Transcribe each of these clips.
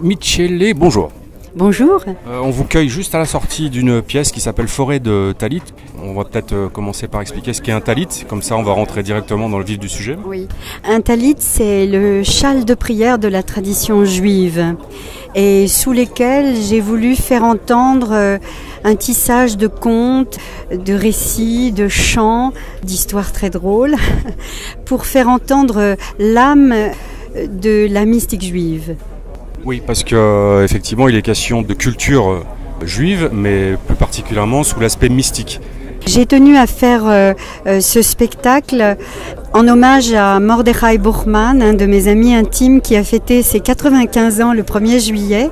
Michele, bonjour. Bonjour. On vous cueille juste à la sortie d'une pièce qui s'appelle Forêt de Talit. On va peut-être commencer par expliquer ce qu'est un talit, comme ça on va rentrer directement dans le vif du sujet. Oui. Un talit, c'est le châle de prière de la tradition juive et sous lesquels j'ai voulu faire entendre un tissage de contes, de récits, de chants, d'histoires très drôles pour faire entendre l'âme de la mystique juive. Oui, parce que effectivement, il est question de culture juive, mais plus particulièrement sous l'aspect mystique. J'ai tenu à faire ce spectacle en hommage à Mordechai Buchman, un de mes amis intimes qui a fêté ses 95 ans le 1er juillet.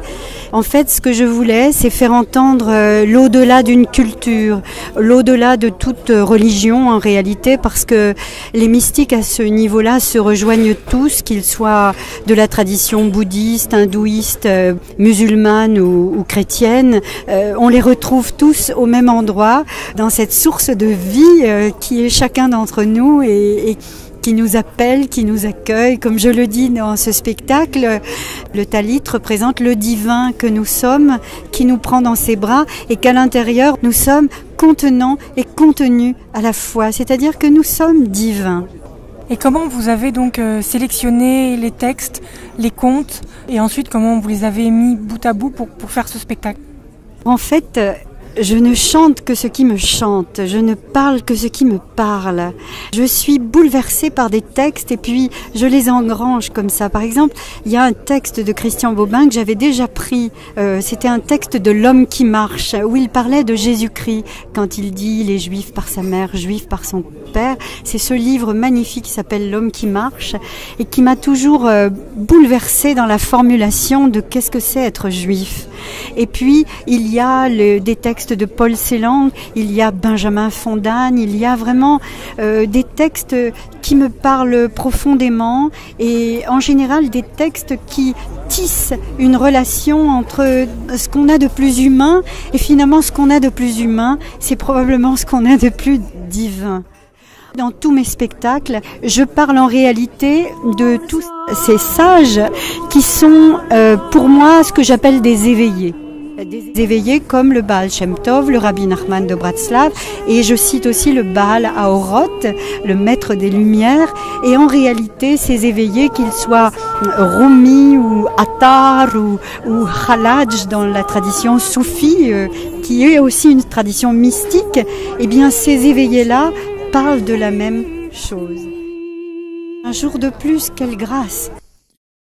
En fait, ce que je voulais, c'est faire entendre l'au-delà d'une culture, l'au-delà de toute religion en réalité, parce que les mystiques à ce niveau-là se rejoignent tous, qu'ils soient de la tradition bouddhiste, hindouiste, musulmane ou chrétienne. On les retrouve tous au même endroit, dans cette source de vie qui est chacun d'entre nous et qui nous appelle, qui nous accueille. Comme je le dis dans ce spectacle, le talit représente le divin que nous sommes, qui nous prend dans ses bras et qu'à l'intérieur, nous sommes contenants et contenus à la fois, c'est-à-dire que nous sommes divins. Et comment vous avez donc sélectionné les textes, les contes, et ensuite comment vous les avez mis bout à bout pour faire ce spectacle? En fait, je ne chante que ce qui me chante, je ne parle que ce qui me parle. Je suis bouleversée par des textes et puis je les engrange comme ça. Par exemple, il y a un texte de Christian Bobin que j'avais déjà pris. C'était un texte de L'homme qui marche, où il parlait de Jésus-Christ quand il dit « il est juif par sa mère, juif par son père ». C'est ce livre magnifique qui s'appelle L'homme qui marche et qui m'a toujours bouleversée dans la formulation de qu'est-ce que c'est être juif. Et puis, il y a des textes de Paul Celan, il y a Benjamin Fontaine, il y a vraiment des textes qui me parlent profondément et en général des textes qui tissent une relation entre ce qu'on a de plus humain et finalement ce qu'on a de plus humain, c'est probablement ce qu'on a de plus divin. Dans tous mes spectacles, je parle en réalité de tous ces sages qui sont pour moi ce que j'appelle des éveillés. Des éveillés comme le Baal Shem Tov, le Rabbi Nachman de Bratslav, et je cite aussi le Baal Haorot, le maître des lumières, et en réalité ces éveillés, qu'ils soient Rumi ou Attar ou Khalaj dans la tradition soufie, qui est aussi une tradition mystique, eh bien ces éveillés-là parlent de la même chose. Un jour de plus, quelle grâce!